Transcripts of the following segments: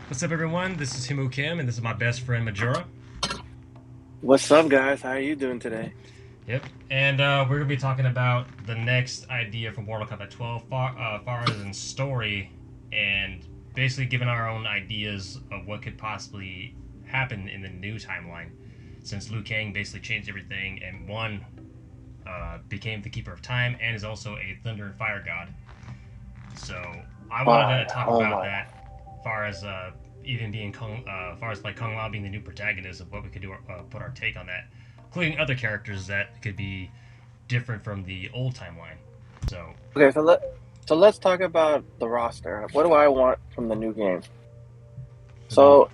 What's up, everyone? This is Himookim, and this is my best friend Majora. What's up, guys? How are you doing today? Yep. And we're gonna be talking about the next idea for Mortal Kombat 12, far as in story, and basically giving our own ideas of what could possibly happen in the new timeline, since Liu Kang basically changed everything, and one became the Keeper of Time, and is also a Thunder and Fire God. So I wanted to Why? talk Oh about my. that, far as even being far as like Kung Lao being the new protagonist of what we could do, put our take on that, including other characters that could be different from the old timeline. So Okay, so let's talk about the roster. What do I want from the new game? the So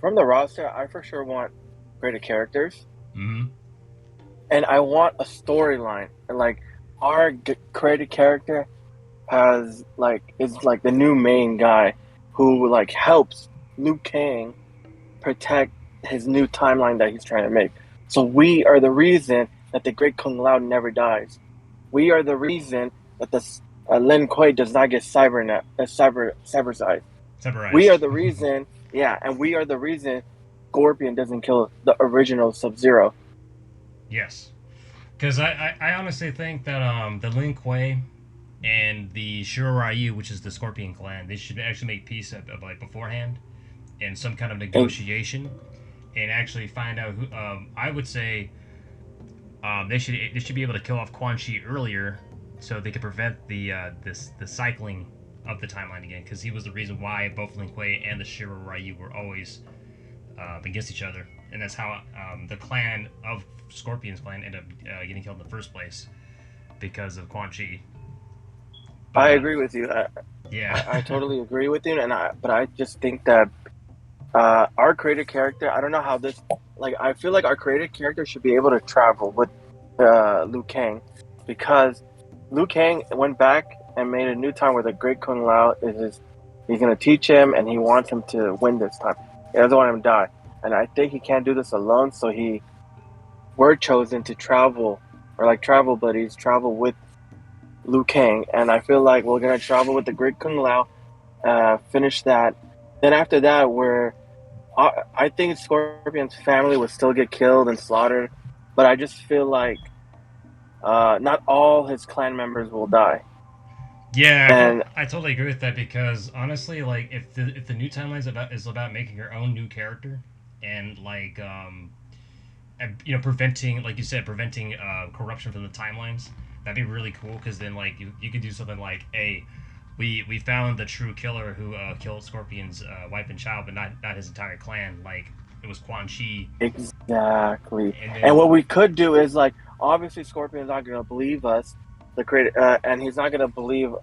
from the roster, I for sure want greater characters, mm-hmm. and I want a storyline. And like our created character is like the new main guy who like helps Liu Kang protect his new timeline that he's trying to make. So we are the reason that the Great Kung Lao never dies. We are the reason that the Lin Kuei does not get cybersized. We are Separatized. the reason, yeah, and we are the reason Scorpion doesn't kill the original Sub Zero. Yes, because I honestly think that the Lin Kuei and the Shiroryu, which is the Scorpion clan, they should actually make peace of like beforehand in some kind of negotiation and actually find out who. I would say they should be able to kill off Quan Chi earlier, so they could prevent the cycling of the timeline again. Because he was the reason why both Lin Kuei and the Shiro Ryu were always against each other, and that's how the clan of Scorpion's clan ended up getting killed in the first place because of Quan Chi. I But agree with you. yeah, I totally agree with you, but I just think that our creative character. I don't know how this. Like, I feel like our creative character should be able to travel with Liu Kang, because Liu Kang went back and made a new time where the Great Kung Lao is his. He's gonna teach him, and he wants him to win this time. He doesn't want him to die, and I think he can't do this alone. So he were chosen to travel, or like travel buddies, travel with Liu Kang, and I feel like we're gonna travel with the Great Kung Lao. Finish that. Then after that, I think Scorpion's family would still get killed and slaughtered, but I just feel like not all his clan members will die. yeah, And I totally agree with that because honestly, like if the new timeline is about making your own new character and like and, preventing, like you said, preventing corruption from the timelines. That'd be really cool because then, like, you could do something like, "Hey, we found the true killer who killed Scorpion's wife and child, but not his entire clan. Like, it was Quan Chi." exactly. And And then, what we could do is like obviously Scorpion's not gonna believe us, and he's not gonna believe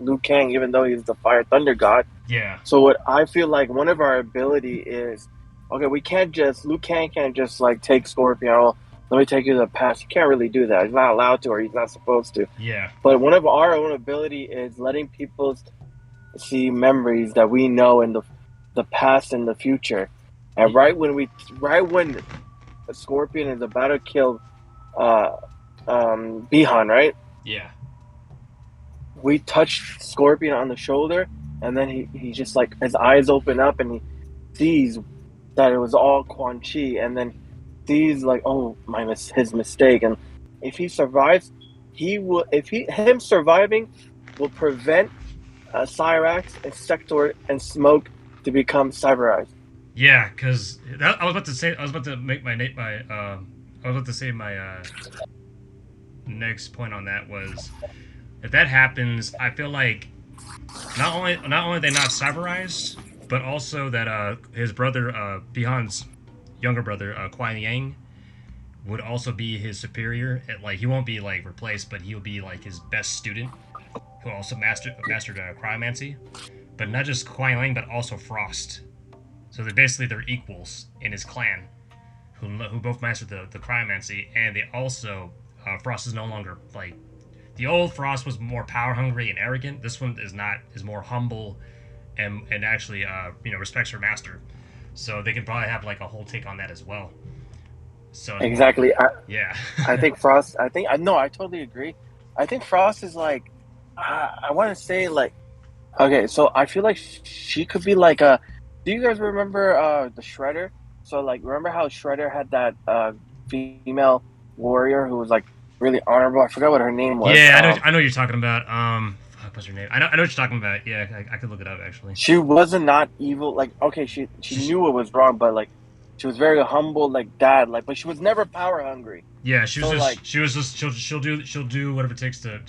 Liu Kang, even though he's the Fire Thunder God. yeah, So what I feel like one of our ability is, okay, we can't just Liu Kang can't just like take Scorpion. Oh, let me take you to the past. He can't really do that. He's not allowed to, or he's not supposed to. yeah, But one of our own ability is letting people see memories that we know in the past and the future. And right when the Scorpion is about to kill uh Bihan, right? yeah, We touch Scorpion on the shoulder, and then he just like his eyes open up and he sees that it was all Quan Chi, and then sees like, oh, his mistake. And if he survives, he will. If he him surviving will prevent Cyrax and Sector and Smoke to become cyberized. yeah. Because I was about to say, I was about to make I was about to say my next point on that was if that happens, I feel like not only are they not cyberized, but also that his brother Bihan's younger brother Kuai Yang would also be his superior. Like he won't be like replaced, but he'll be like his best student who also mastered cryomancy. But not just Kuai Yang, but also Frost. So they're equals in his clan, who both mastered the cryomancy, and they also Frost is no longer like the old Frost was more power hungry and arrogant. This one is more humble and actually respects her master. So they can probably have like a whole take on that as well. So it's more Exactly. yeah. I think Frost. I think I no. I totally agree. I think Frost is like. I want to say like. Okay, so I feel like she could be like a Do you guys remember the Shredder? So like, remember how Shredder had that female warrior who was like really honorable? I forgot what her name was. Yeah, I know what you're talking about. Fuck, what's her name? I know what you're talking about. Yeah, I could look it up actually. She wasn't not evil. Like, okay, she She, knew it was wrong, but like, she was very humble, like dad. Like, but she was never power hungry. yeah, So like, she was just she'll do whatever it takes to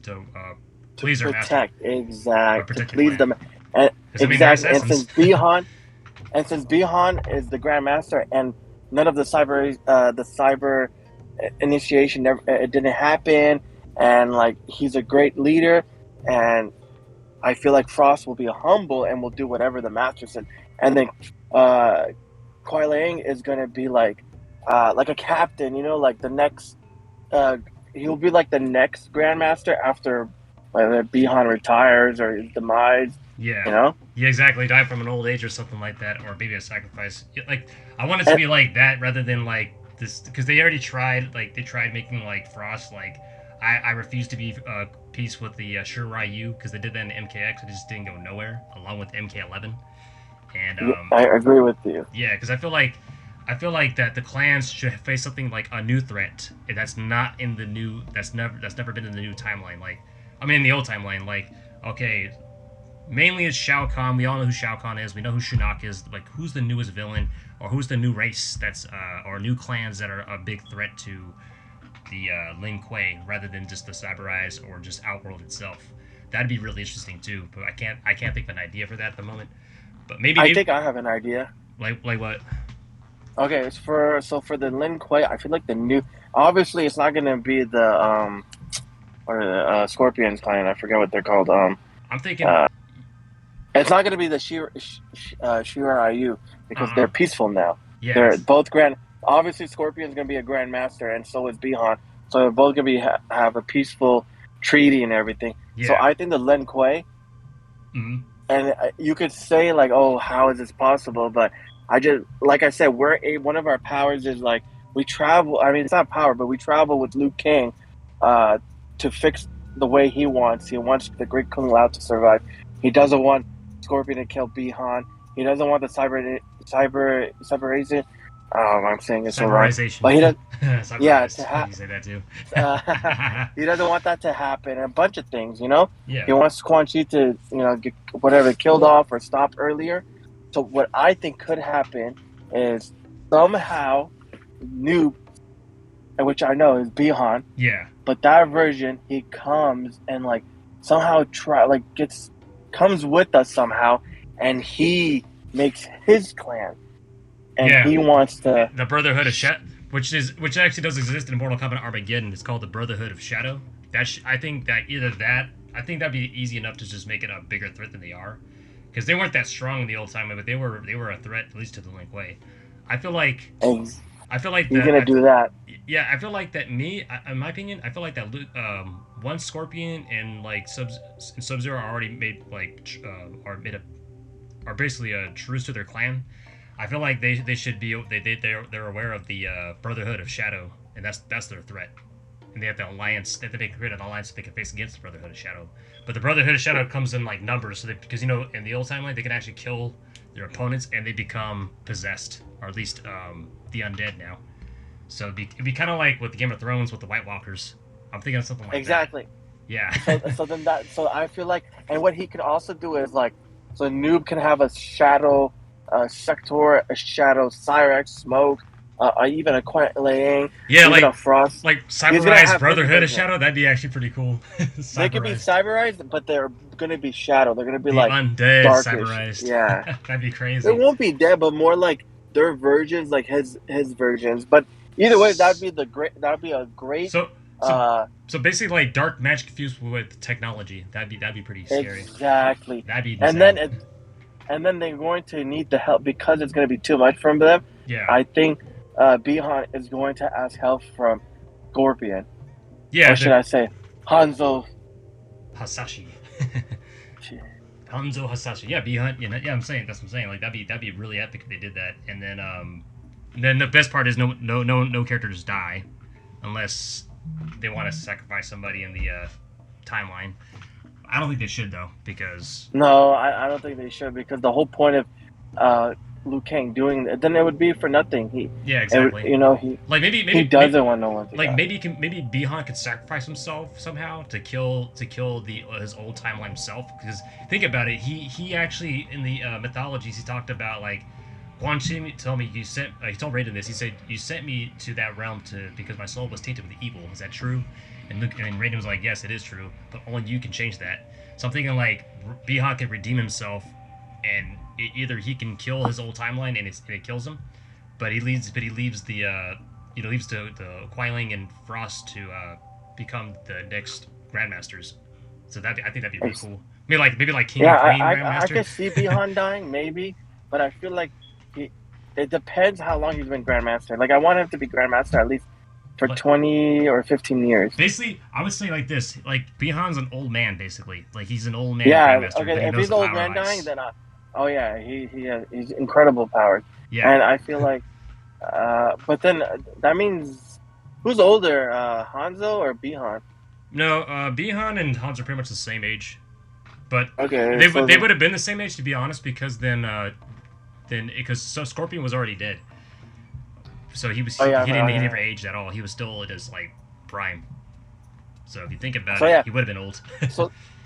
to please her master protect, or exact, to protect the please clan. them, and Because I mean they're exactly. And assassins. since Bihan is the Grandmaster, and none of the cyber initiation never it didn't happen, and like he's a great leader, and I feel like Frost will be humble and will do whatever the master said, and then uh, Kuai Liang is gonna be like a captain, you know, like the next uh, he'll be like the next Grandmaster after whether Bihan retires or his demise, Yeah. you know. Yeah, exactly. Die from an old age or something like that, or maybe a sacrifice. Like, I want it to And be like that rather than like this, because they already tried. Like, they tried making like Frost. Like, I refuse to be peace with the Shuryu because they did that in MKX. It just didn't go nowhere, along with MK11. And yeah, I agree with you. yeah, because I feel like that the clans should face something like a new threat that's not in the new. That's never been in the new timeline. Like, I mean, in the old timeline. Like, okay, mainly it's Shao Kahn. We all know who Shao Kahn is. We know who Shinnok is. Like, who's the newest villain, or who's the new race that's, or new clans that are a big threat to the Lin Kuei, rather than just the Cyber Eyes or just Outworld itself. That'd be really interesting too. But I can't think of an idea for that at the moment. But I think I have an idea. like what? Okay, it's for the Lin Kuei. I feel like the new. Obviously, it's not gonna be the or the Scorpions clan. I forget what they're called. I'm thinking. Uh, it's not gonna be the Shiryu Uh because huh. they're peaceful now. They're Yes. both grand. Obviously, Scorpion's gonna be a grandmaster, and so is Bihan. So they're both gonna be have a peaceful treaty and everything. So Yeah. I think the Lin Kuei, Mm-hmm. and you could say like, oh, how is this possible? But I just like I said, one of our powers is like we travel. I mean, it's not power, but we travel with Liu Kang uh, to fix the way he wants. He wants the Great Kung Lao to survive. He doesn't want Scorpion to kill Bihan. He doesn't want the cyber agent. I'm saying it so wrong, Cyberization. but he does. Yeah, to Cyberized. have. You say that too. He doesn't want that to happen, and a bunch of things, you know. Yeah. He wants Quan Chi to, you know, get whatever killed off or stop earlier. So what I think could happen is somehow Noob, which I know is Bihan, Yeah. but that version he comes and like somehow try like gets comes with us somehow, and he makes his clan, and Yeah. he wants to. The Brotherhood of Shadow, which actually does exist in Mortal Kombat Armageddon. It's called the Brotherhood of Shadow. I think that either that I think that'd be easy enough to just make it a bigger threat than they are, because they weren't that strong in the old time, but they were a threat at least to the Lin Kuei. I feel like And I feel like he's gonna do that. yeah, I feel like that in my opinion, I feel like that one Scorpion and like Sub Zero are already made like are basically a truce to their clan. I feel like they should be they're aware of the Brotherhood of Shadow, and that's their threat. And they have the alliance. They have to create an alliance that they can face against the Brotherhood of Shadow. But the Brotherhood of Shadow comes in like numbers, so because you know in the old timeline they can actually kill their opponents and they become possessed, or at least the undead now. So it'd be kind of like with Game of Thrones with the White Walkers. I'm thinking of something like that. Exactly. Yeah. So I feel like, and what he could also do is like, so Noob can have a shadow, Sector, a shadow, Cyrex, Smoke, even a Quiet Liang, Yeah, even a Frost. like He's gonna Cyberized have his Brotherhood of version. Shadow. That'd be actually pretty cool. They could be Cyberized. cyberized, but they're gonna be shadow. They're gonna be The like undead darkish. cyberized. Yeah, That'd be it crazy. won't be dead, but more like their versions, like his versions. But either way, that'd be a great. So so Uh, so basically like dark magic fused with technology. That'd be pretty scary. exactly. That'd be And insane. then it, and then they're going to need the help because it's going to be too much from them. Yeah. I think Bihan is going to ask help from Scorpion, Yeah, or should the I say Hanzo? Hasashi. Hanzo Hasashi. Yeah, be hunt. You know, yeah, I'm saying that's what I'm saying. Like that'd be really epic if they did that. And then the best part is no characters die, unless they want to sacrifice somebody in the timeline. I don't think they should though, because No, I don't think they should because the whole point of uh Liu Kang doing it, then it would be for nothing. Yeah, It would, exactly. you know, he Like he doesn't want no one to die. maybe Bihan could sacrifice himself somehow to kill the his old timeline himself. Because think about it, he actually in the mythologies he talked about like Quan Chi told me you sent he told Raiden this. He said you sent me to that realm to because my soul was tainted with evil. Is that true? And Raiden was like, yes, it is true, but only you can change that. So I'm thinking like Bihan can redeem himself, and either he can kill his old timeline and it kills him, but he leaves the leaves the Quiling and Frost to become the next Grandmasters. So I think that'd be really cool. Maybe like King Yeah, and Queen I Grandmaster. could see Bihan dying maybe, but I feel like he. It depends how long he's been Grandmaster. Like I want him to be Grandmaster at least for But 20 or 15 years. basically, I would say like this: like Bihan's an old man, basically. Like he's an old man Yeah, Grandmaster, but okay. he If knows he's the old power man dying, lies. then oh yeah, he's incredible powers, Yeah. and I feel like but then that means who's older, Hanzo or Bihan? No, Bihan and Hans are pretty much the same age, but Okay, so they would have been the same age to be honest, because then because so Scorpion was already dead. So oh yeah, he never aged at all. He was still at his like prime. So if you think about so it, yeah, he would have been old.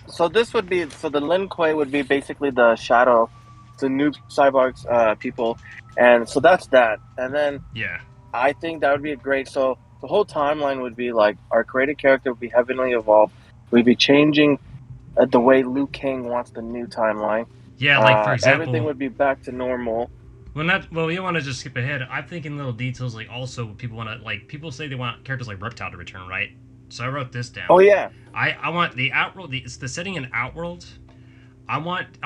so this would be so the Lin Kuei would be basically the shadow, the new cyborgs people, and so that's that. And then Yeah, I think that would be a great. So the whole timeline would be like our created character would be heavily evolved. We'd be changing the way Liu Kang wants the new timeline. yeah. Like for Everything example, would be back to normal. well, you want to just skip ahead. I'm thinking little details like also people want to like people say they want characters like Reptile to return, right? So I wrote this Oh down. yeah, I want the Outworld. It's the setting in Outworld. I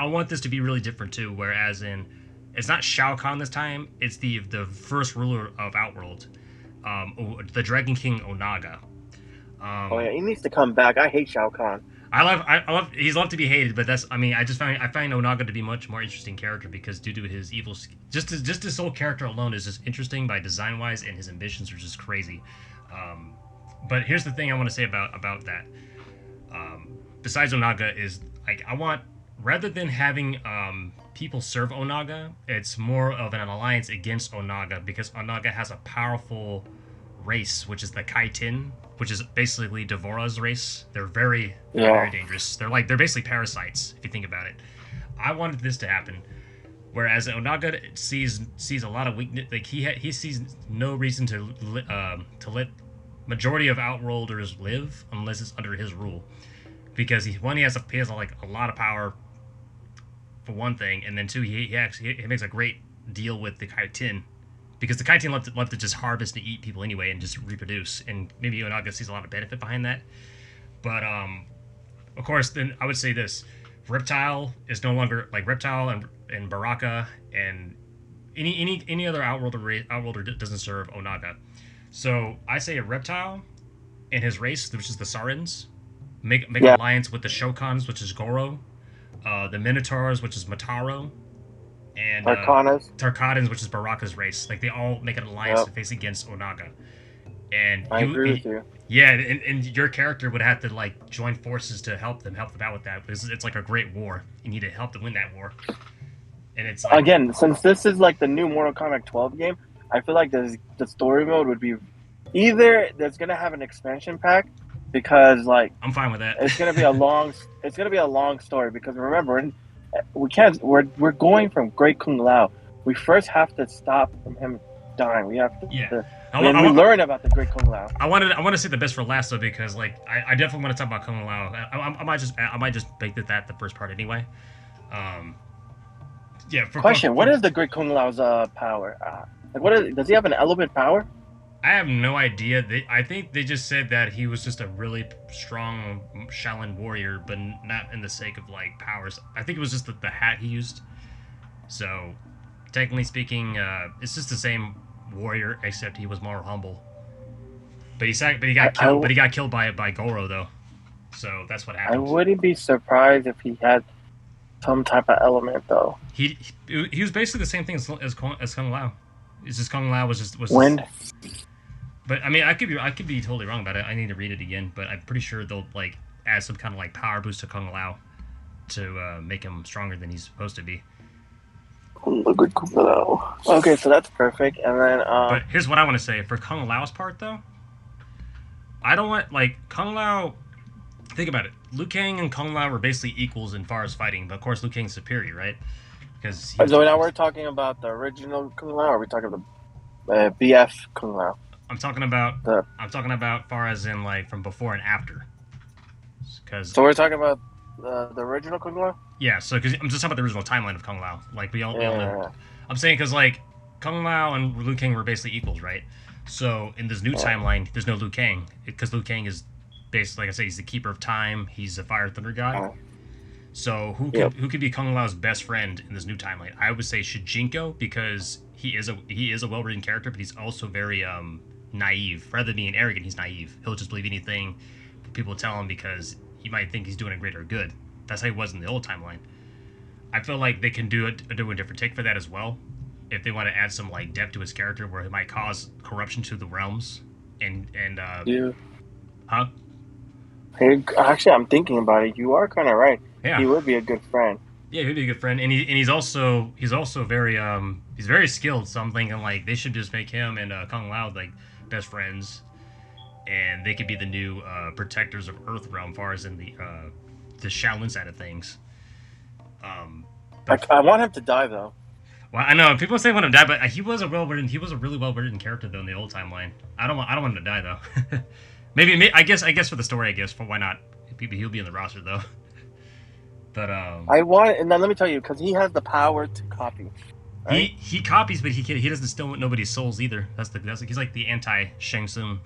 want this to be really different too. Whereas in it's not Shao Kahn this time. It's the first ruler of Outworld, the Dragon King Onaga. oh yeah, Um, he needs to come back. I hate Shao Kahn. I love he's loved to be hated, but that's I mean I find Onaga to be much more interesting character because due to his evil just his whole character alone is just interesting by design wise, and his ambitions are just crazy. Um, but here's the thing I want to say about that. Besides Onaga is like I want rather than having people serve Onaga, it's more of an alliance against Onaga because Onaga has a powerful race, which is the Kaitin, which is basically Devora's race. They're very Yeah, dangerous. They're basically parasites if you think about it. I wanted this to happen, whereas Onaga sees a lot of weakness. Like he sees no reason to let majority of Outworlders live unless it's under his rule, because he has like a lot of power for one thing, and then two he makes a great deal with the Kaitin because the Kaitin love to just harvest and eat people anyway and just reproduce, and maybe Onaga sees a lot of benefit behind that. But of course, then I would say this: Reptile is no longer like Reptile and Baraka and any other Outworlder doesn't serve Onaga. So I say a Reptile and his race, which is the Sarins, make yeah, alliance with the Shokans, which is Goro, the Minotaurs, which is Mataro, and Arcanas. Tarkatans, which is Baraka's race. Like they all make an alliance Yep, to face against Onaga. And I agree with you. yeah, and your character would have to like join forces to help them out with that because it's like a great war. You need to help them win that war, and it's like Again, since this is like the new Mortal Kombat 12 game, I feel like the story mode would be either there's gonna have an expansion pack because like I'm fine with that. it's gonna be a long story because remember we can't we're going from Great Kung Lao. We first have to stop from him dying. We have Yeah, to I, then we I, learn about the Great Kung Lao. I want to say the best for last though because like I definitely want to talk about Kung Lao. I might just make that the first part anyway. Um, yeah, Question: what is the Great Kung Lao's power? Like what is, does he have an element power? I have no idea. I think they just said that he was just a really strong Shaolin warrior, but not in the sake of like powers. I think it was just the hat he used. So, technically speaking, it's just the same warrior, except he was more humble. But he got killed. But he got killed by Goro though. So that's what I happened. wouldn't be surprised if he had some type of element though. He was basically the same thing as Kung Lao. It's just Kung Lao was just. Wind. But I mean, I could be totally wrong about it. I need to read it again. But I'm pretty sure they'll like add some kind of like power boost to Kung Lao to make him stronger than he's supposed to be. Good Kung Lao. Okay, so that's perfect. And then But here's what I want to say for Kung Lao's part, though. I don't want like Kung Lao. Think about it. Liu Kang and Kung Lao were basically equals in far as fighting, but of course Liu Kang's superior, right? Because he was. so now we're talking about the original Kung Lao, or are we talking about the BF Kung Lao? I'm talking about. The I'm talking about far as in like from before and after. Because so we're talking about the original Kung Lao. yeah, so because I'm just talking about the original timeline of Kung Lao. Like we all know. Yeah, I'm saying because like Kung Lao and Liu Kang were basically equals, right? So in this new yeah, timeline, there's no Liu Kang because Liu Kang is basically, like I said, he's the keeper of time. He's a fire thunder god. yeah. So Yep. who could be Kung Lao's best friend in this new timeline? I would say Shujinko because he is a well written character, but he's also very naive. Rather than being arrogant, he's naive. He'll just believe anything people tell him because he might think he's doing a greater good. That's how he was in the old timeline. I feel like they can do a different take for that as well. If they want to add some like depth to his character, where it might cause corruption to the realms, and Yeah. huh? Hey, actually, I'm thinking about it. You are kind of right. Yeah, He would be a good friend. yeah, he'd be a good friend, and he's also very he's very skilled. So I'm thinking like they should just make him and Kung Lao like best friends, and they could be the new protectors of Earth realm, far as in the Shaolin side of things. But I want him to die though. well, I know people say want him to die, but he was a really well written character though in the old timeline. I don't want him to die though. Maybe I guess for the story, I guess for why not? He'll be in the roster though. But I want, and then let me tell you, because he has the power to copy, right? he copies, but he doesn't steal nobody's souls either. He's like the anti Shang Tsung.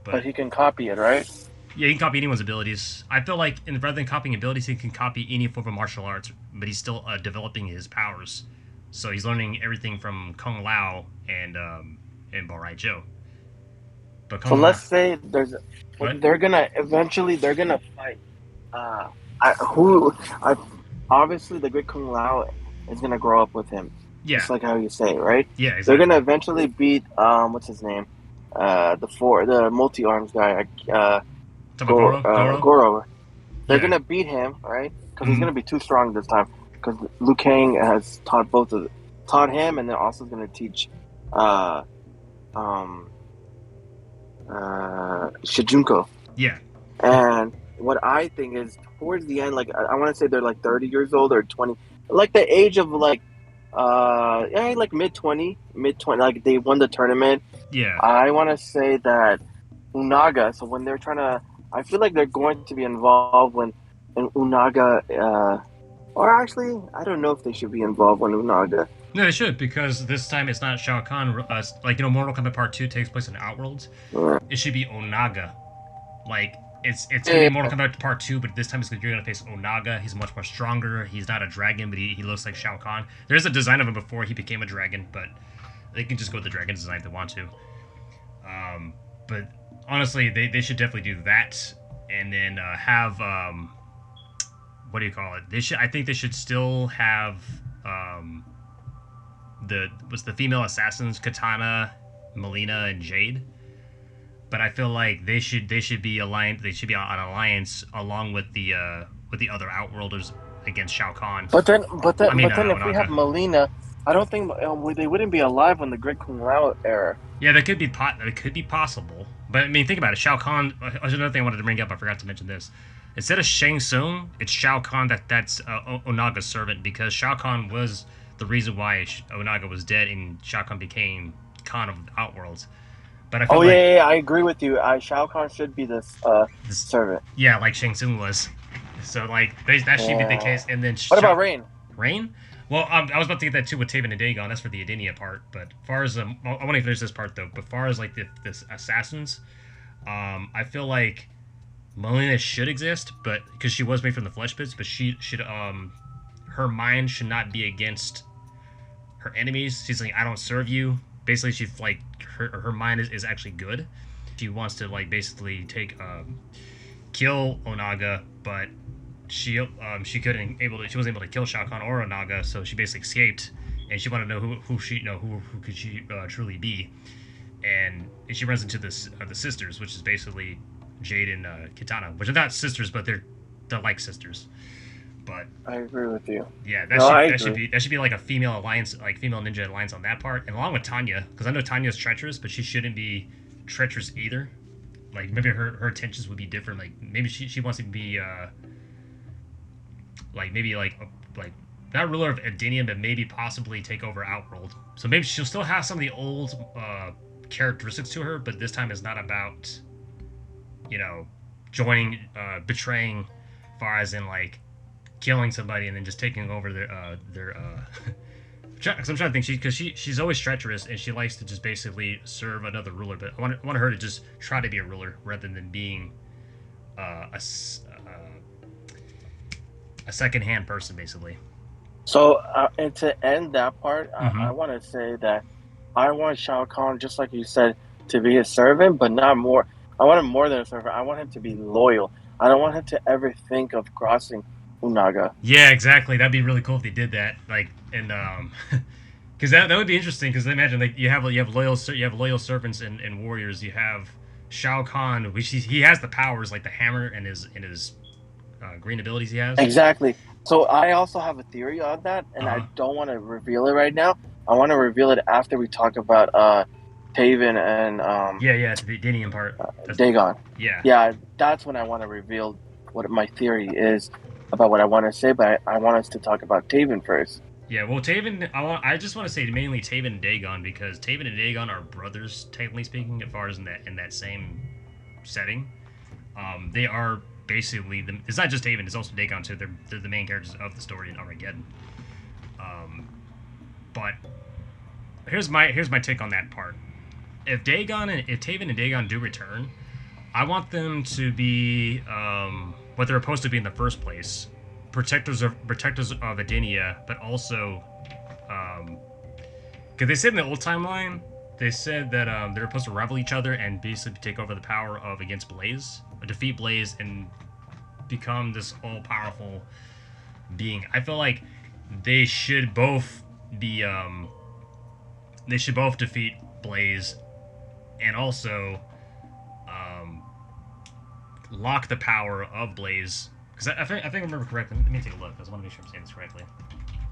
But But he can copy it, right? yeah, he can copy anyone's abilities. I feel like rather than copying abilities, he can copy any form of martial arts, but he's still developing his powers. So he's learning everything from Kung Lao and Barai Joe. But So Kung Lao, let's say there's, what? they're gonna fight. Uh, who, I obviously the Great Kung Lao is gonna grow up with him, Yeah, just like how you say, right? yeah, They're gonna exactly. eventually beat what's his name, the multi arms guy, Talk about Goro. Goro. They're Yeah, gonna beat him, right? Because he's mm-hmm. gonna be too strong this time. Because Liu Kang has taught him, and then also gonna teach uh um Shujinko. Yeah, And what I think is towards the end, like I want to say they're like 30 years old or 20, like the age of like yeah, like mid 20, like they won the tournament. yeah. I want to say that Unaga. So when they're trying to, I feel like they're going to be involved when in Unaga. Or actually, I don't know if they should be involved when Unaga. No, they should because this time it's not Shao Kahn. Like Mortal Kombat Part Two takes place in Outworlds. Uh, It should be Onaga. Like it's gonna be yeah, Mortal Kombat Part Two, but this time you're gonna face Onaga. He's much more stronger. He's not a dragon, but he looks like Shao Kahn. There's a design of him before he became a dragon, but they can just go with the dragon design if they want to. But honestly, they should definitely do that, and then have what do you call it? They should. I think they should still have um, the female assassins Katana, Melina, and Jade. But I feel like they should be aligned. They should be on an alliance along with the other Outworlders against Shao Kahn. I mean, but then, if we have Onaga. Melina, I don't think they wouldn't be alive when the Great Kung Lao era. Yeah, that could be possible. But I mean, think about it. Shao Kahn. There's another thing I wanted to bring up. I forgot to mention this. Instead of Shang Tsung, it's Shao Kahn that's Onaga's servant because Shao Kahn was the reason why Onaga was dead and Shao Kahn became Khan of Outworlds. But I feel Oh yeah, like yeah, yeah, I agree with you. Shao Kahn should be this this, servant. yeah, like Shang Tsung was. So like that should be the Yeah. case. And then What about Rain? Rain. Well, I was about to get that too with Taven and Dagon. That's for the Edenia part. But far as I want to finish this part though. But far as like this assassins, I feel like Melina should exist, but because she was made from the flesh pits, but she should her mind should not be against her enemies. She's like, I don't serve you. Basically, she's like her mind is actually good. She wants to like basically take kill Onaga, but she couldn't able to she wasn't able to kill Shao Kahn or Onaga, so she basically escaped, and she wanted to know who she who could she truly be, and she runs into the sisters, which is basically Jade and Kitana, which are not sisters, but they're like sisters. But I agree with you. yeah, No, I agree. that should be like a female alliance, like female ninja alliance on that part, and along with Tanya, because I know Tanya's treacherous, but she shouldn't be treacherous either. Like maybe her intentions would be different. Like maybe she wants to be like maybe like not ruler of Edenia, but maybe possibly take over Outworld. So maybe she'll still have some of the old characteristics to her, but this time it's not about you know joining betraying, far as in like killing somebody and then just taking over their. Because I'm trying to think, because she's always treacherous and she likes to just basically serve another ruler. But I want her to just try to be a ruler rather than being a second hand person, basically. So, and to end that part, Mm-hmm. I want to say that I want Shao Kahn, just like you said, to be a servant, but not more. I want him more than a servant. I want him to be loyal. I don't want him to ever think of crossing Unaga. Yeah, exactly. That'd be really cool if they did that. Like, and because that would be interesting. Because imagine like you have loyal servants and warriors. You have Shao Kahn, which he has the powers like the hammer and his green abilities he has. Exactly. So I also have a theory on that, Uh and I huh. don't want to reveal it right now. I want to reveal it after we talk about Taven and Yeah, the Edenian part. That's Dagon. yeah. Yeah, that's when I want to reveal what my theory is about what I want to say, but I want us to talk about Taven first. Yeah, well, Taven. I just want to say mainly Taven and Dagon because Taven and Dagon are brothers, technically speaking, as far as in that same setting. They are basically the. It's not just Taven; it's also Dagon too. They're the main characters of the story in Armageddon. Um, but here's my take on that part. If Taven and Dagon do return, I want them to be what they're supposed to be in the first place, protectors of Edenia, but also because they said in the old timeline, they said that they're supposed to rival each other and basically take over the power of against Blaze, or defeat Blaze and become this all powerful being. I feel like they should both be they should both defeat Blaze and also um, lock the power of Blaze. Because I think I remember correctly. Let me take a look. I just want to make sure I'm saying this correctly.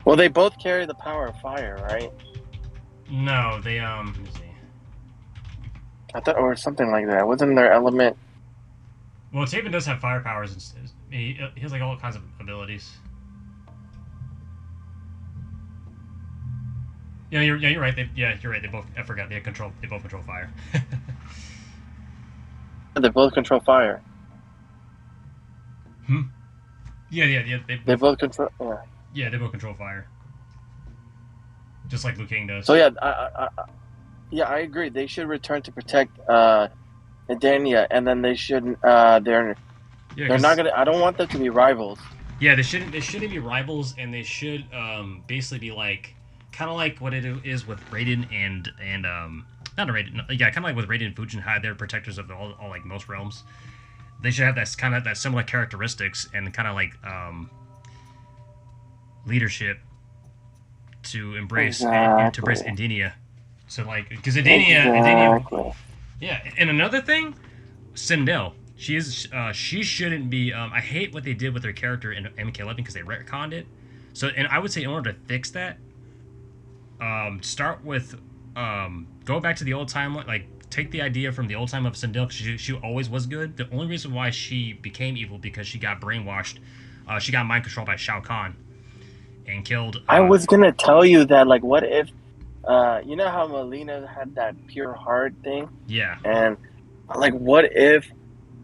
Well, they both carry the power of fire, right? No, they let me see. I thought, or something like that. Wasn't their element? Well, Taven does have fire powers. He has like all kinds of abilities. Yeah, you're right. You're right. They both. I forgot. They control. They both control fire. They both control fire. Hmm? Yeah. They both control. Yeah. They both control fire, just like Liu Kang So does. yeah, yeah, I agree. They should return to protect Edenia, and then they shouldn't. Yeah, They're not because gonna. I don't want them to be rivals. yeah, they shouldn't be rivals, and they should basically be like kind of like what it is with Raiden and not a Raiden, yeah, kind of like with Raiden and Fujinhai. They're protectors of all like most realms. They should have that kind of that similar characteristics and kind of like leadership to embrace and to embrace Exactly. Edenia. So like because Edenia, Exactly. yeah. And another thing, Sindel. She shouldn't be. I hate what they did with her character in MK11 because they retconned it. So, and I would say in order to fix that, start with go back to the old time. Like take the idea from the old time of Sindel. She always was good. The only reason why she became evil because she got brainwashed. She got mind controlled by Shao Kahn and killed. I was gonna tell you that. Like, what if? You know how Melina had that pure heart thing, Yeah, and like, what if?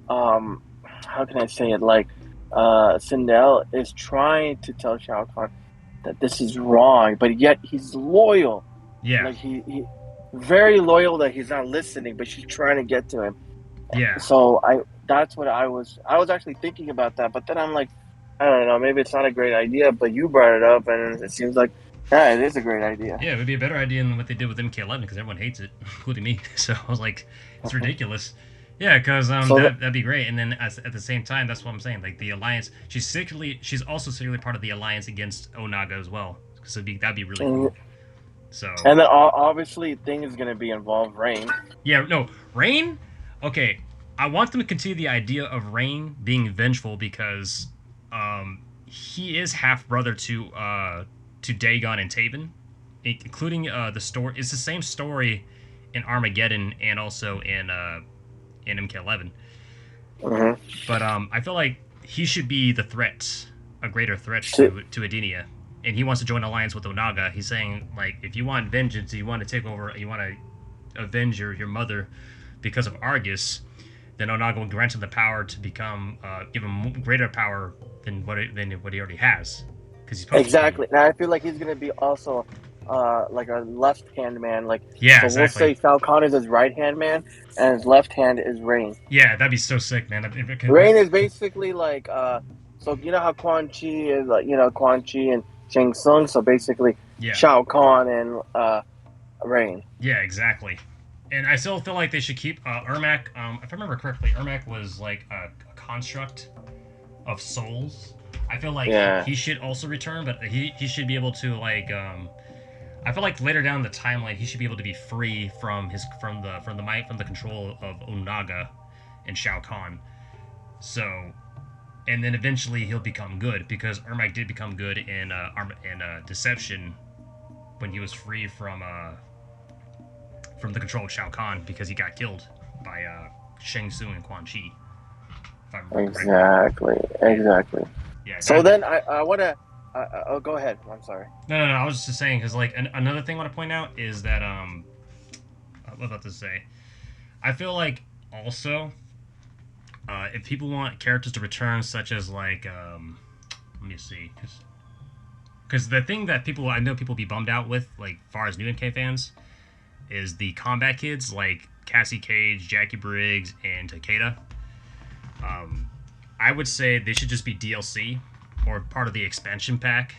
How can I say it? Like, Sindel is trying to tell Shao Kahn that this is wrong, but yet he's loyal. yeah, Like he very loyal that he's not listening, but she's trying to get to him. yeah. So that's what I was actually thinking about that, but then I'm like, I don't know, maybe it's not a great idea, but you brought it up, and it seems like yeah, it is a great idea. Yeah, it would be a better idea than what they did with MK11 because everyone hates it, including me. So I was like, it's ridiculous. Yeah, because So that'd be great. And then at the same time, that's what I'm saying. Like the alliance, she's also secretly part of the alliance against Onaga as well. So that'd be really and, cool. So and then obviously thing is gonna be involved Rain. yeah, no, Rain. Okay, I want them to continue the idea of Rain being vengeful because he is half brother to Dagon and Taven, including the story. It's the same story in Armageddon and also in MK11. Mm-hmm. But I feel like he should be the threat, a greater threat So, to Edenia, and he wants to join alliance with Onaga. He's saying like, if you want vengeance, you want to take over, you want to avenge your mother because of Argus, then Onaga will grant him the power to become, give him greater power than what he already has, because he's supposed to be. exactly. And I feel like he's gonna be also like a left hand man. Like, Yeah, so we'll exactly. say Shao Kahn is his right hand man, and his left hand is Rain. Yeah, that'd be so sick, man. Rain is basically like so you know how Quan Chi is like, you know, Quan Chi and Shang Tsung. So basically, Yeah, Shao Kahn and Rain. yeah, exactly. And I still feel like they should keep Ermac. If I remember correctly, Ermac was like a construct of souls. I feel like Yeah. he should also return, but he should be able to like. I feel like later down the timeline, he should be able to be free from the control of Onaga and Shao Kahn. So, and then eventually he'll become good, because Ermac did become good in Deception when he was free from the control of Shao Kahn, because he got killed by Shang Tsung and Quan Chi. If I remember correctly. Exactly. Yeah, So that'd be. then I want to. Oh, go ahead. I'm sorry. No. I was just saying, because like another thing I want to point out is that what was I about to say? I feel like also, if people want characters to return, such as like let me see, because the thing that I know people be bummed out with, like far as new MK fans, is the combat kids like Cassie Cage, Jackie Briggs, and Takeda. Um, I would say they should just be DLC or part of the expansion pack,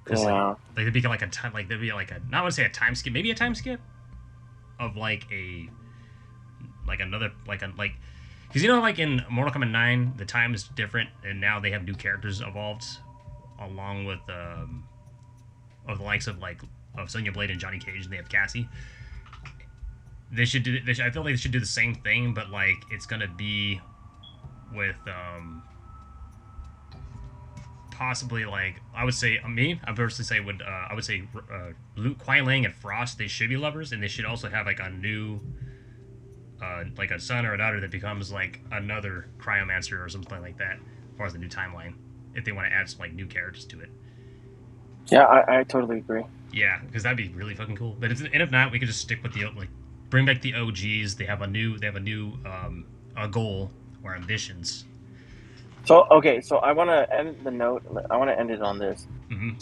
because Yeah. like they'd be like a time, like they'd be like a, not want to say a time skip, maybe a time skip of like a like another like because you know, like in Mortal Kombat 9 the time is different, and now they have new characters evolved along with of the likes of like of Sonya Blade and Johnny Cage, and they have Cassie. I feel like they should do the same thing, but like it's gonna be with possibly, like, I would say I personally say would I would say Luke, Kuai Lang, and Frost, they should be lovers, and they should also have like a new like a son or a daughter that becomes like another Cryomancer or something like that, as far as the new timeline, if they want to add some like new characters to it. Yeah, I totally agree. Yeah, because that'd be really fucking cool. But if not, we could just stick with the like, bring back the OGs. They have a new a goal or ambitions. So okay, so I want to end the note. I want to end it on this. Mm-hmm.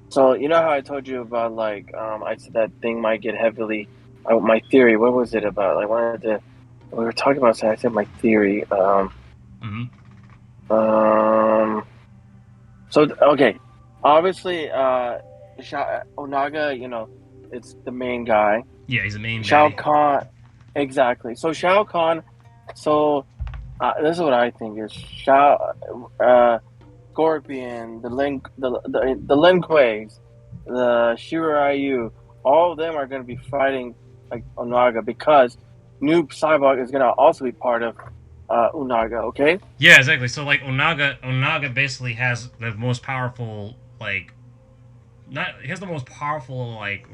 So you know how I told you about like I said that thing might get heavily. My theory. What was it about? I wanted to. We were talking about. So I said my theory. Mm-hmm. Um. So okay, obviously, Onaga. You know, it's the main guy. Yeah, he's the main Shao baddie. Kahn. Exactly. So Shao Kahn. So this is what I think is Shao, Scorpion, the Lin Kueis, the Shiryu, all of them are going to be fighting like Onaga, because Noob Cyborg is going to also be part of Onaga. Okay. Yeah, exactly. So like Onaga basically has the most powerful, like, not he has the most powerful like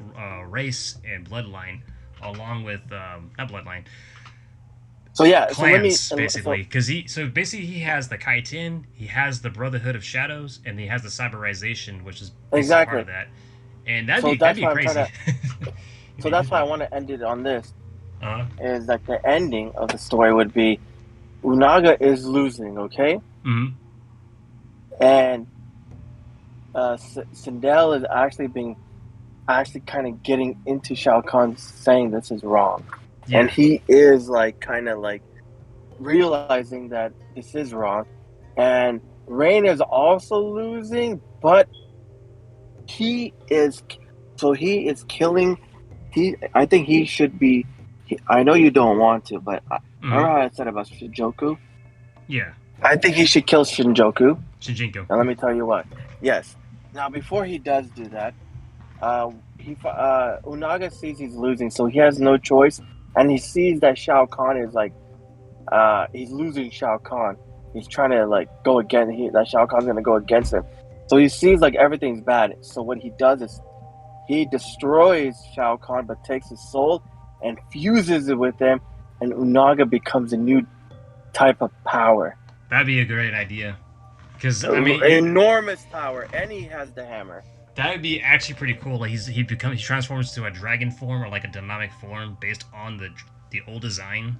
race and bloodline, along with not bloodline, So yeah. So let me. clans, basically, because he has the Kaitin, he has the Brotherhood of Shadows, and he has the Cyberization, which is basically part Exactly. of that. And that'd So be that'd that's be why I'm trying crazy to. if So he that's did why I that. want to end it on this. Uh Is that the ending of the story would be Unaga is losing, okay, mm-hmm. and Sindel is actually kind of getting into Shao Kahn, saying this is wrong, and Yeah. he is like kind of like realizing that this is wrong, and Rain is also losing, but he is killing. I think he should be. I know you don't want to, but Mm-hmm. remember how I said about Shinjoku? Yeah. I think he should kill Shinjoku. Shujinko. Now let me tell you what. Yes. Now before he does do that, Unaga sees he's losing, so he has no choice, and he sees that Shao Kahn is like he's losing Shao Kahn. He's trying to like go against that Shao Kahn's gonna go against him. So he sees like everything's bad. So what he does is he destroys Shao Kahn, but takes his soul and fuses it with him, and Unaga becomes a new type of power. That'd be a great idea. Because I mean, Enormous power, and he has the hammer. that would be actually pretty cool. Like he transforms to a dragon form or like a dynamic form based on the old design,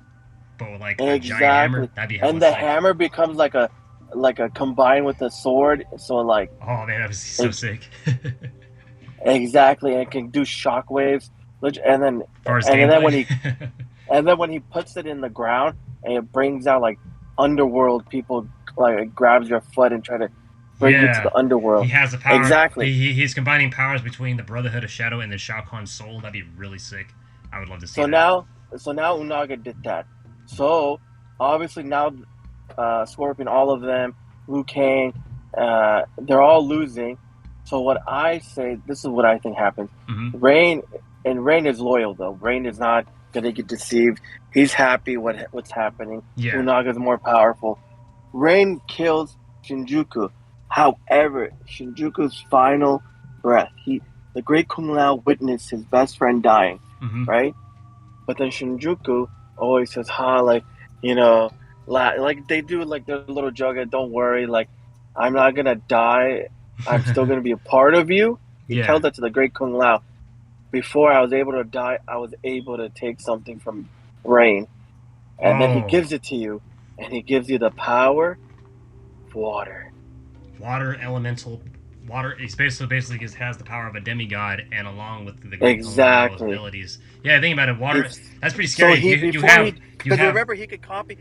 but with like a giant hammer. That'd be hella and the sick. hammer becomes like a combined with the sword. So like, oh man, that was so sick. exactly, and it can do shockwaves. And then and then when he puts it in the ground and it brings out like underworld people, like it grabs your foot and try to bring you to the underworld. He has the power. Exactly. He's combining powers between the Brotherhood of Shadow and the Shao Kahn's soul. That'd be really sick. I would love to see that. So now Unaga did that. So obviously now Scorpion, all of them, Liu Kang, they're all losing. So what I say, this is what I think happens. Mm-hmm. Rain is loyal though. Rain is not gonna get deceived. He's happy what's happening. Yeah. Unaga's more powerful. Rain kills Shinjuku. However, Shinjuku's final breath, the great Kung Lao witnessed his best friend dying, right? But then Shinjuku always says, like, like they do like their little joke, don't worry, like, I'm not gonna die. I'm still gonna be a part of you. He tells that to the great Kung Lao. Before I was able to die, I was able to take something from Rain. And then he gives it to you. And he gives you the power of water. Water elemental. Water. He basically has the power of a demigod, and along with the great Kung Lao's abilities. Yeah, think about it. Water. That's pretty scary. So because remember, he could copy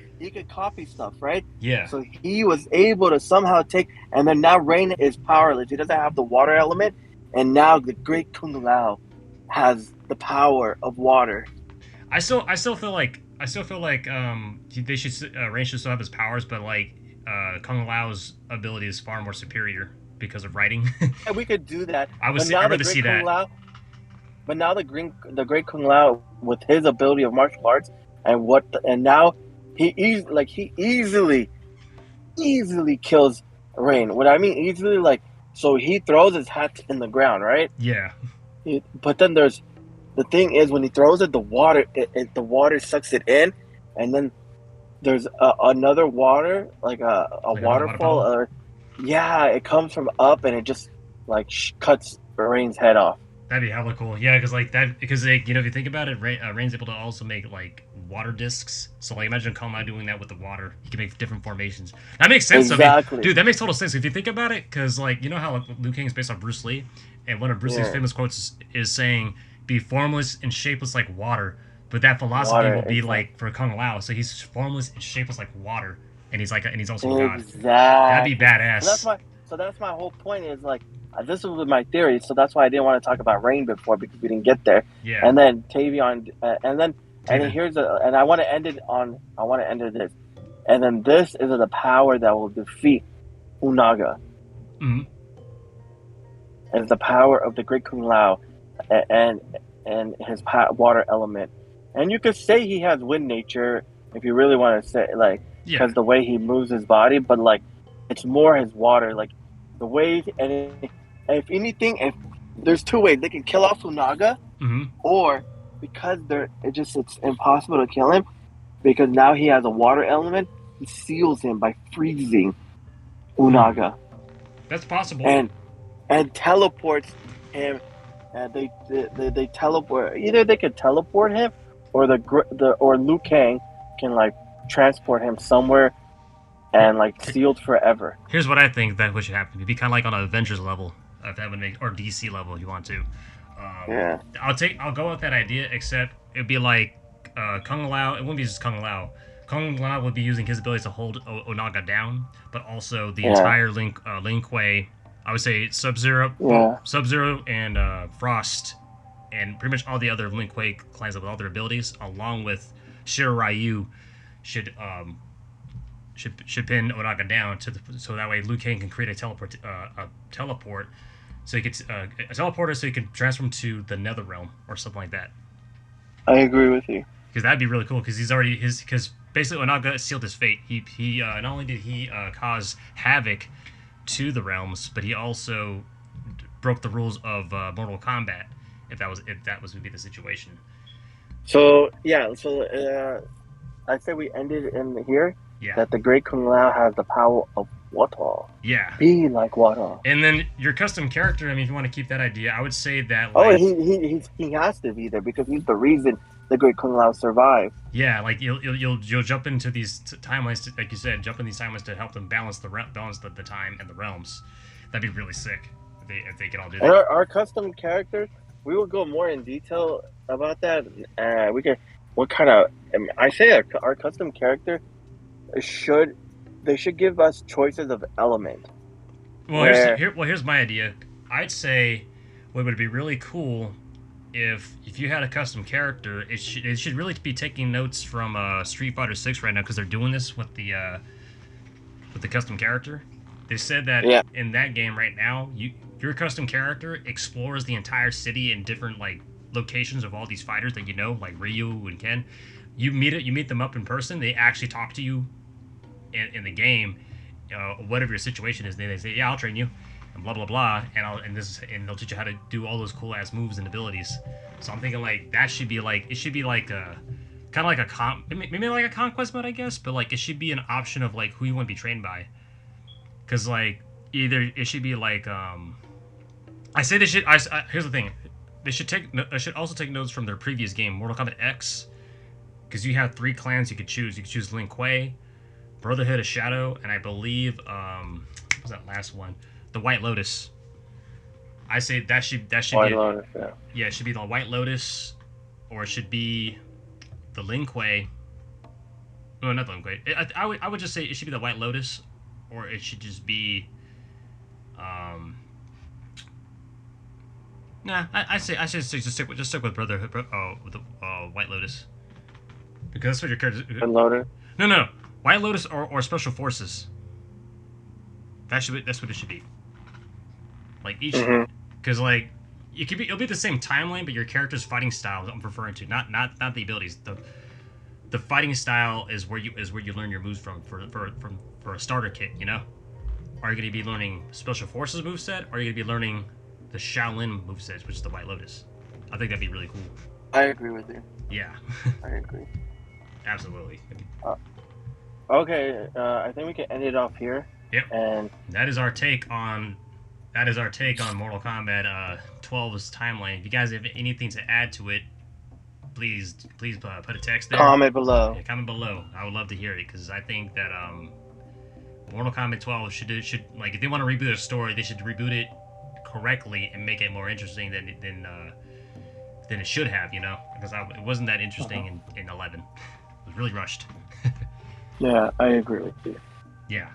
stuff, right? Yeah. So he was able to somehow take, and then now Rain is powerless. He doesn't have the water element, and now the great Kung Lao has the power of water. I still feel like they should Rain should still have his powers, but like Kung Lao's ability is far more superior because of writing. Yeah, we could do that. I'd rather see that. But now the great Kung Lao with his ability of martial arts and now he easily kills Rain. What I mean easily, like, so he throws his hat in the ground, right? Yeah. But then the thing is, when he throws it, the water sucks it in, and then there's another water, like a waterfall, or it comes from up, and it just like cuts Rain's head off. That'd be hella cool. Yeah, because like, if you think about it, Rain's able to also make like water discs. So like, imagine Kung Lao doing that with the water. He can make different formations. That makes sense. Exactly. Dude, that makes total sense if you think about it. Because like, you know how Liu Kang is based on Bruce Lee, and one of Bruce Lee's famous quotes is saying, "Be formless and shapeless like water." But that philosophy will be like for Kung Lao. So he's formless and shapeless like water, and he's also God. That'd be badass. So that's my whole point. Is like, this was my theory. So that's why I didn't want to talk about Rain before, because we didn't get there. Yeah. And then Tavion, and then I want to end it this. And then this is the power that will defeat Unaga. Mm-hmm. It's the power of the great Kung Lao and his water element. And you could say he has wind nature if you really want to say, like, because the way he moves his body, but like, it's more his water, like the way. And if anything, if there's two ways, they can kill off Unaga, or because it's impossible to kill him, because now he has a water element, he seals him by freezing Unaga. That's possible. And teleports him. And they teleport. Either they could teleport him, or or Liu Kang can like transport him somewhere, and like sealed forever. Here's what I think that should happen. It'd be kind of like on an Avengers level, if that would make, or DC level if you want to. I'll go with that idea, except it'd be like Kung Lao. It wouldn't be just Kung Lao. Kung Lao would be using his ability to hold Onaga down, but also the entire Lin Kuei. I would say Sub-Zero, Sub-Zero and Frost, and pretty much all the other Lin Kuei clans with all their abilities, along with Shiryu, should pin Onaga down so that way Liu Kang can create a teleport, so he could a teleporter, so he can transform to the Nether Realm or something like that. I agree with you, because that'd be really cool. Because because basically Onaga sealed his fate. He not only did he cause havoc to the realms, but he also broke the rules of Mortal Kombat. If that was would be the situation. So yeah, I say we ended in here Yeah, that the Great Kung Lao has the power of water. yeah. Be like water. And then your custom character. I mean, if you want to keep that idea, I would say that Oh, like he has to be there because he's the reason the Great Kung Lao survived. yeah, like you'll jump into these timelines, like you said, jump in these timelines to help them balance the time and the realms. That'd be really sick if they could all do And that. our custom characters, we will go more in detail about that. We can, what kind of, I say our custom character should, they should give us choices of element Well, where, here's my idea. I'd say what would be really cool if you had a custom character, it should really be taking notes from Street Fighter 6 right now because they're doing this with the custom character. They said that yeah, in that game right now, your custom character explores the entire city in different like locations of all these fighters that you know, like Ryu and Ken. You meet them up in person. They actually talk to you in the game, whatever your situation is. They say, "Yeah, I'll train you," and blah blah blah, and they'll teach you how to do all those cool ass moves and abilities. So I'm thinking like that should be like it should be like a kind of like maybe like a conquest mode, I guess, but like it should be an option of like who you want to be trained by, because like either it should be like I say they should. Here's the thing, they should also take notes from their previous game, Mortal Kombat X, because you have 3 clans you could choose. You could choose Lin Kuei, Brotherhood of Shadow, and I believe what was that last one? The White Lotus. I say that should White be Lotus, yeah. yeah, it should be the White Lotus, or it should be the Lin Kuei. No, not the Lin Kuei. I would just say it should be the White Lotus, or it should just be um. Nah, I should just stick with Brotherhood. With the White Lotus, because that's what your character. White Lotus. No. White Lotus or Special Forces. That's what it should be. Like each, Mm-hmm. because like it'll be the same timeline, but your character's fighting style I'm referring to, not the abilities. The fighting style is where you learn your moves for a starter kit. You know, are you going to be learning Special Forces moveset, or are you going to be learning the Shaolin moveset, which is the White Lotus? I think that'd be really cool. I agree with you. Yeah, I agree. absolutely. Okay, I think we can end it off here. Yep. And That is our take on Mortal Kombat 12's timeline. If you guys have anything to add to it, please put a text there. comment below. Yeah, comment below. I would love to hear it because I think that Mortal Kombat 12 should like if they want to reboot a story, they should reboot it correctly and make it more interesting than it should have. You know, because it wasn't that interesting in 11. It was really rushed. Yeah, I agree with you. Yeah.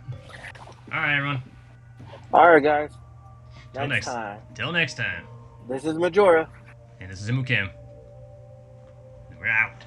All right, everyone. All right, guys. Till Next time. Till next time. This is Majora. And this is Himookim. We're out.